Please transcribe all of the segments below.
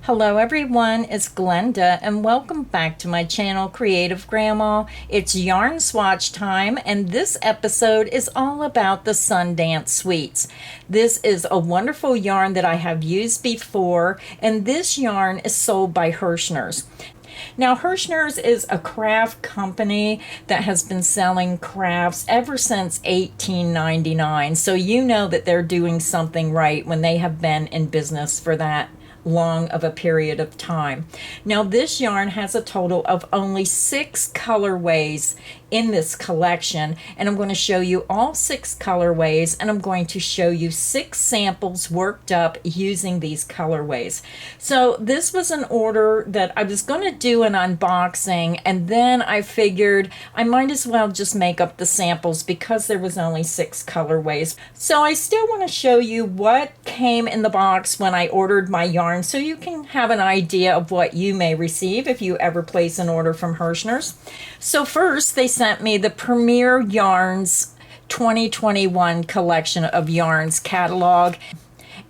Hello everyone, it's Glenda and welcome back to my channel Creative Grandma. It's yarn swatch time and this episode is all about the Sundance Sweets. This is a wonderful yarn that I have used before, and this yarn is sold by Herrschner's. Now, Herrschner's is a craft company that has been selling crafts ever since 1899, so you know that they're doing something right when they have been in business for that long of a period of time. Now, this yarn has a total of only 6 colorways in this collection, and I'm going to show you all 6 colorways, and I'm going to show you 6 samples worked up using these colorways. So this was an order that I was going to do an unboxing, and then I figured I might as well just make up the samples because there was only 6 colorways. So I still want to show you what came in the box when I ordered my yarn, so you can have an idea of what you may receive if you ever place an order from Herrschner's. So first, they sent me the Premier Yarns 2021 collection of yarns catalog.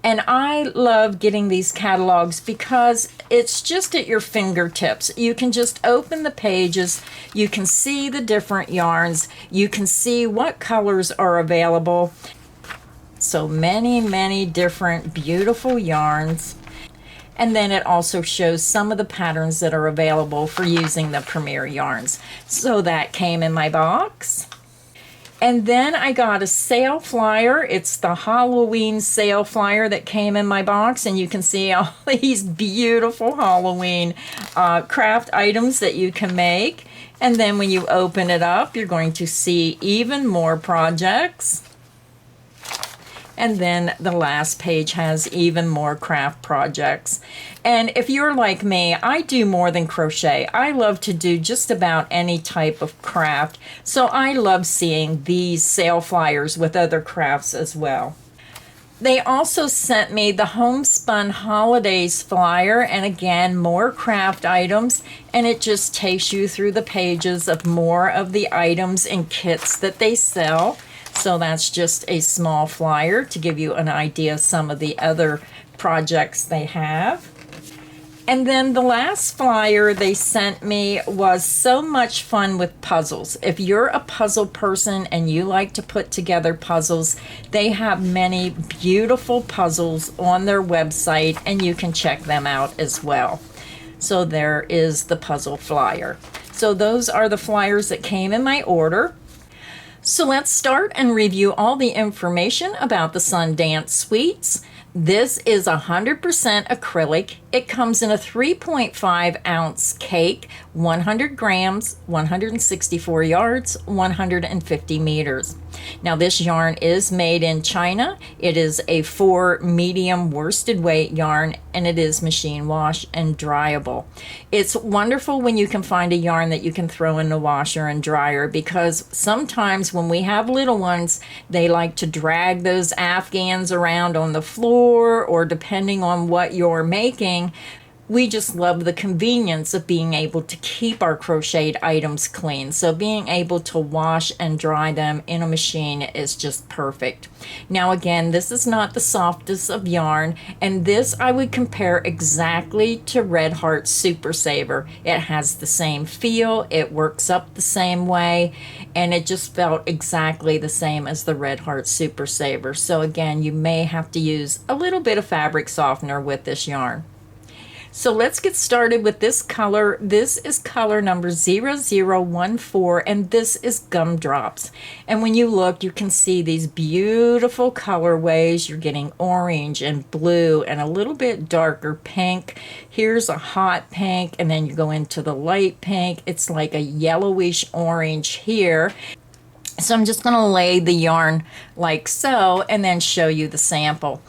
And I love getting these catalogs because it's just at your fingertips. You can just open the pages, you can see the different yarns, you can see what colors are available. So many different beautiful yarns. And then it also shows some of the patterns that are available for using the Premier yarns. So that came in my box. And then I got a sale flyer. It's the Halloween sale flyer that came in my box. And you can see all these beautiful Halloween craft items that you can make. And then when you open it up, you're going to see even more projects. And then the last page has even more craft projects. And if you're like me, I do more than crochet. I love to do just about any type of craft. So I love seeing these sale flyers with other crafts as well. They also sent me the Homespun Holidays flyer, and again, more craft items, and it just takes you through the pages of more of the items and kits that they sell. So that's just a small flyer to give you an idea of some of the other projects they have. And then the last flyer they sent me was so much fun with puzzles. If you're a puzzle person and you like to put together puzzles, they have many beautiful puzzles on their website, and you can check them out as well. So there is the puzzle flyer. So those are the flyers that came in my order. So let's start and review all the information about the Sundance Sweets. This is 100% acrylic. It comes in a 3.5 ounce cake, 100 grams, 164 yards, 150 meters. Now this yarn is made in China. It is a 4 medium worsted weight yarn, and it is machine wash and dryable. It's wonderful when you can find a yarn that you can throw in the washer and dryer, because sometimes when we have little ones, they like to drag those Afghans around on the floor, or depending on what you're making, we just love the convenience of being able to keep our crocheted items clean. So being able to wash and dry them in a machine is just perfect. Now again, this is not the softest of yarn, and this I would compare exactly to Red Heart Super Saver. It has the same feel, it works up the same way, and it just felt exactly the same as the Red Heart Super Saver. So again, you may have to use a little bit of fabric softener with this yarn. So let's get started with this color. This is color number 0014, and this is Gumdrops. And when you look, you can see these beautiful colorways. You're getting orange and blue and a little bit darker pink. Here's a hot pink, and then you go into the light pink. It's like a yellowish orange here. So I'm just going to lay the yarn like so and then show you the sample.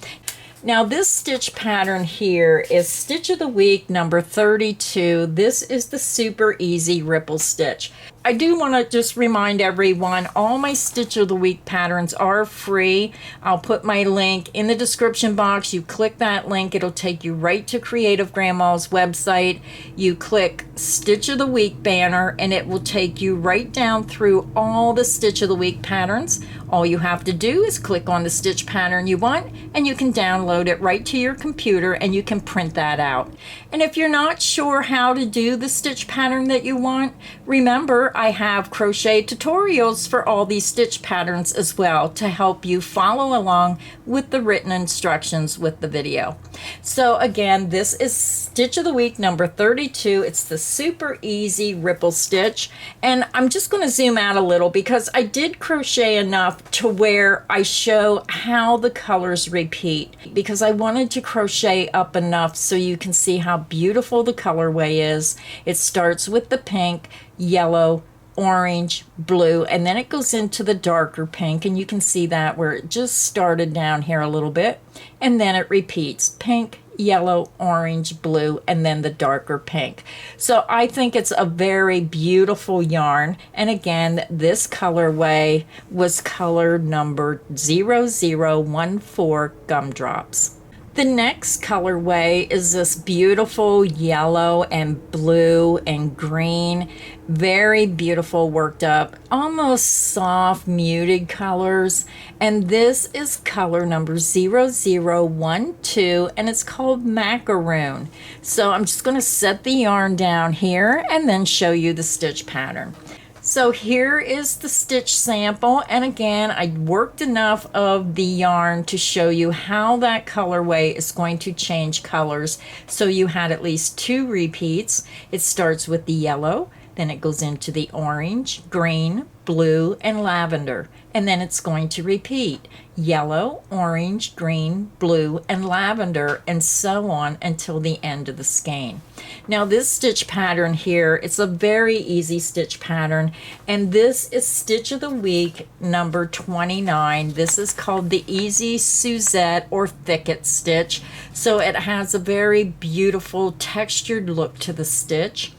Now this stitch pattern here is Stitch of the Week number 32. This is the Super Easy Ripple Stitch. I do want to just remind everyone, all my Stitch of the Week patterns are free. I'll put my link in the description box. You click that link, it'll take you right to Creative Grandma's website. You click Stitch of the Week banner, and it will take you right down through all the Stitch of the Week patterns. All you have to do is click on the stitch pattern you want, and you can download it right to your computer, and you can print that out. And if you're not sure how to do the stitch pattern that you want, remember I have crochet tutorials for all these stitch patterns as well to help you follow along with the written instructions with the video. So again, this is Stitch of the Week number 32. It's the super easy ripple stitch, and I'm just going to zoom out a little because I did crochet enough to where I show how the colors repeat, because I wanted to crochet up enough so you can see how beautiful the colorway is. It starts with the pink, yellow, orange, blue, and then it goes into the darker pink, and you can see that where it just started down here a little bit, and then it repeats pink, yellow, orange, blue, and then the darker pink. So I think it's a very beautiful yarn. And again, this colorway was color number 0014 Gumdrops. The next colorway is this beautiful yellow and blue and green, very beautiful worked up, almost soft muted colors. And this is color number 0012, and it's called Macaroon. So I'm just going to set the yarn down here and then show you the stitch pattern. So here is the stitch sample, and again, I worked enough of the yarn to show you how that colorway is going to change colors. So you had at least 2 repeats. It starts with the yellow, then it goes into the orange, green, blue, and lavender, and then it's going to repeat yellow, orange, green, blue, and lavender, and so on until the end of the skein. Now this stitch pattern here, it's a very easy stitch pattern, and this is Stitch of the Week number 29. This is called the Easy Suzette or Thicket stitch. So it has a very beautiful textured look to the stitch.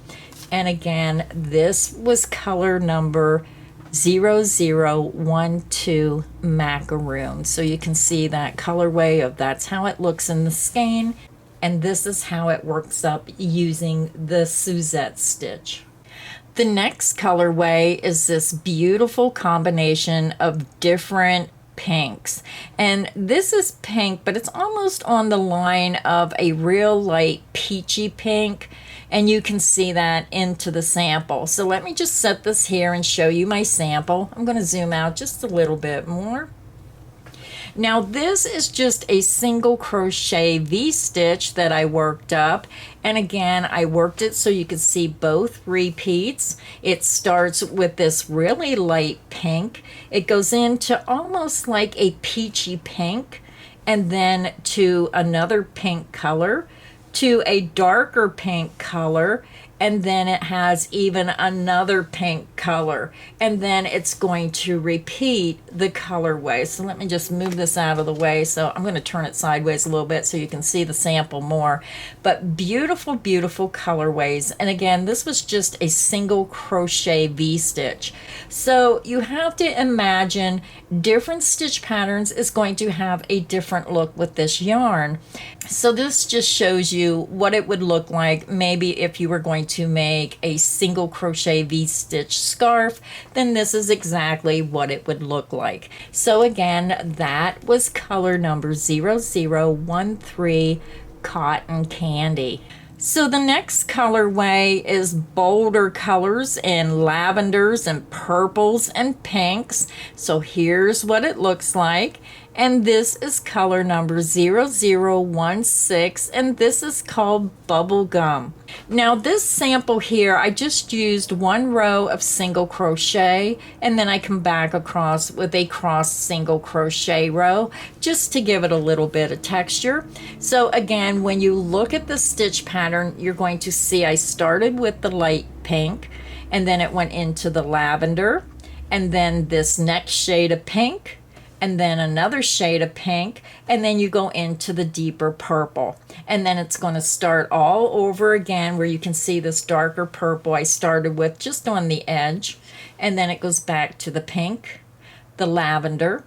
And again, this was color number 0012 Macaroon. So you can see that colorway of that's how it looks in the skein, and this is how it works up using the Suzette stitch. The next colorway is this beautiful combination of different pinks, and this is pink, but it's almost on the line of a real light peachy pink, and you can see that into the sample. So let me just set this here and show you my sample. I'm going to zoom out just a little bit more. Now this is just a single crochet V-stitch that I worked up, and again I worked it so you could see both repeats. It starts with this really light pink, it goes into almost like a peachy pink, and then to another pink color, to a darker pink color, and then it has even another pink color, and then it's going to repeat the colorway. So let me just move this out of the way. So I'm going to turn it sideways a little bit so you can see the sample more. But beautiful, beautiful colorways. And again, this was just a single crochet V-stitch. So you have to imagine different stitch patterns is going to have a different look with this yarn. So this just shows you what it would look like maybe if you were going to make a single crochet V-stitch scarf, then this is exactly what it would look like. So again, that was color number 0013 Cotton Candy. So the next colorway is bolder colors in lavenders and purples and pinks. So here's what it looks like. And this is color number 0016, and this is called Bubblegum. Now this sample here, I just used 1 row of single crochet, and then I come back across with a cross single crochet row just to give it a little bit of texture. So again, when you look at the stitch pattern, you're going to see I started with the light pink, and then it went into the lavender, and then this next shade of pink, and then another shade of pink, and then you go into the deeper purple. And then it's going to start all over again where you can see this darker purple I started with just on the edge. And then it goes back to the pink, the lavender,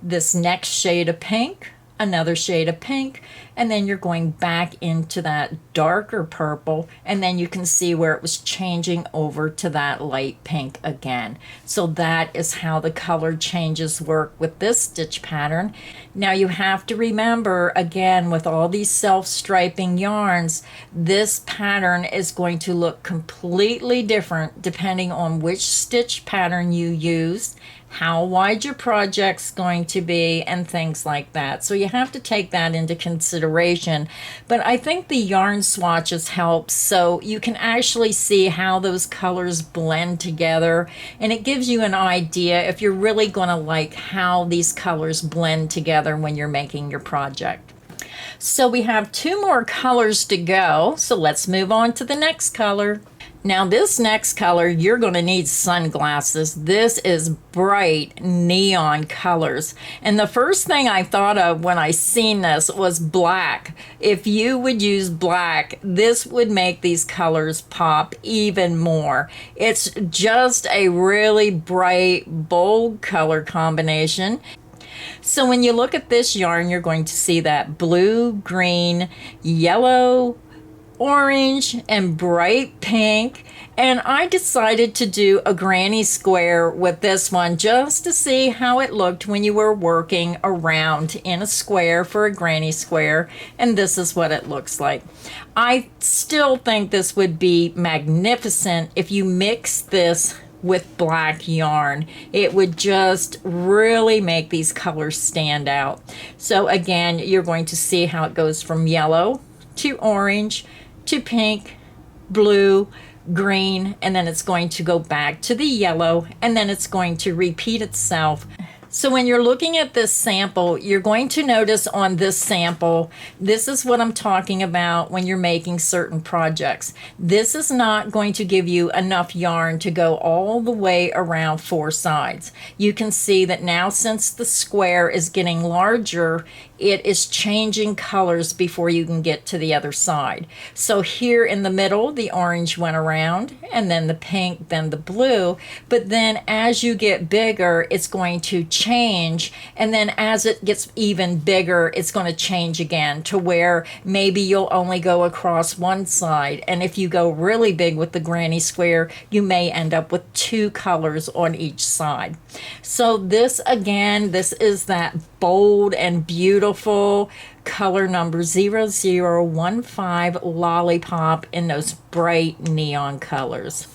this next shade of pink, another shade of pink, and then you're going back into that darker purple, and then you can see where it was changing over to that light pink again. So that is how the color changes work with this stitch pattern. Now you have to remember, again, with all these self-striping yarns, this pattern is going to look completely different depending on which stitch pattern you used, how wide your project's going to be, and things like that. So you have to take that into consideration. But I think the yarn swatches help so you can actually see how those colors blend together, and it gives you an idea if you're really going to like how these colors blend together when you're making your project. So we have 2 more colors to go, so let's move on to the next color. Now this next color, you're going to need sunglasses. This is bright neon colors. And the first thing I thought of when I seen this was black. If you would use black, this would make these colors pop even more. It's just a really bright, bold color combination. So when you look at this yarn, you're going to see that blue, green, yellow, orange, and bright pink. And I decided to do a granny square with this one just to see how it looked when you were working around in a square for a granny square. And this is what it looks like. I still think this would be magnificent if you mix this with black yarn. It would just really make these colors stand out. So again, you're going to see how it goes from yellow to orange to pink, blue, green, and then it's going to go back to the yellow, and then it's going to repeat itself. So when you're looking at this sample, you're going to notice on this sample, this is what I'm talking about when you're making certain projects. This is not going to give you enough yarn to go all the way around 4 sides. You can see that now, since the square is getting larger, it is changing colors before you can get to the other side. So here in the middle, the orange went around, and then the pink, then the blue. But then as you get bigger, it's going to change. And then as it gets even bigger, it's going to change again to where maybe you'll only go across one side. And if you go really big with the granny square, you may end up with 2 colors on each side. So this, again, this is that bold and beautiful color number 0015 Lollipop in those bright neon colors.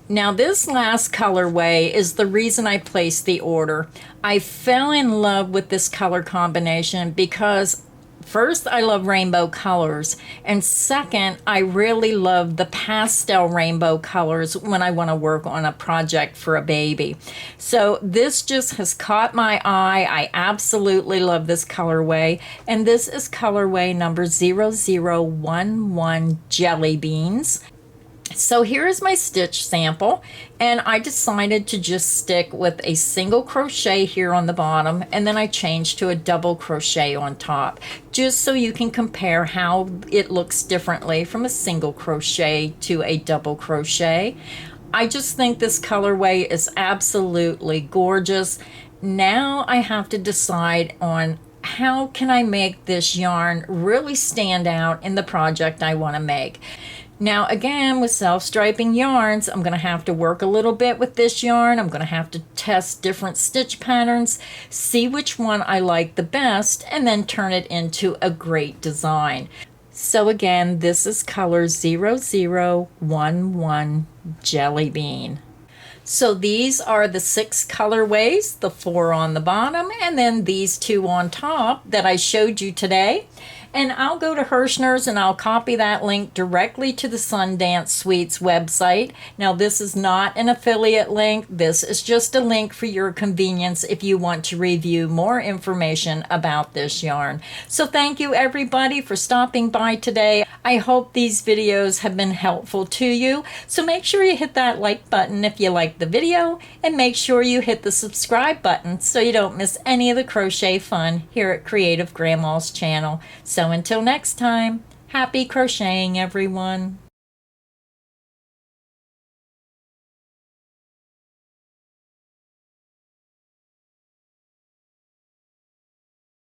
Now this last colorway is the reason I placed the order. I fell in love with this color combination because first, I love rainbow colors, and second, I really love the pastel rainbow colors when I want to work on a project for a baby. So this just has caught my eye. I absolutely love this colorway, and this is colorway number 0011 Jelly Beans. So here is my stitch sample, and I decided to just stick with a single crochet here on the bottom, and then I changed to a double crochet on top, just so you can compare how it looks differently from a single crochet to a double crochet. I just think this colorway is absolutely gorgeous. Now I have to decide on how can I make this yarn really stand out in the project I want to make. Now again, with self-striping yarns, I'm going to have to work a little bit with this yarn. I'm going to have to test different stitch patterns, see which one I like the best, and then turn it into a great design. So again, this is color 0011 Jelly Bean. So these are the 6 colorways, the 4 on the bottom, and then these 2 on top that I showed you today. And I'll go to Herrschner's and I'll copy that link directly to the Sundance Sweets website. Now this is not an affiliate link. This is just a link for your convenience if you want to review more information about this yarn. So thank you everybody for stopping by today. I hope these videos have been helpful to you. So make sure you hit that like button if you like the video, and make sure you hit the subscribe button so you don't miss any of the crochet fun here at Creative Grandma's channel. So until next time, happy crocheting, everyone.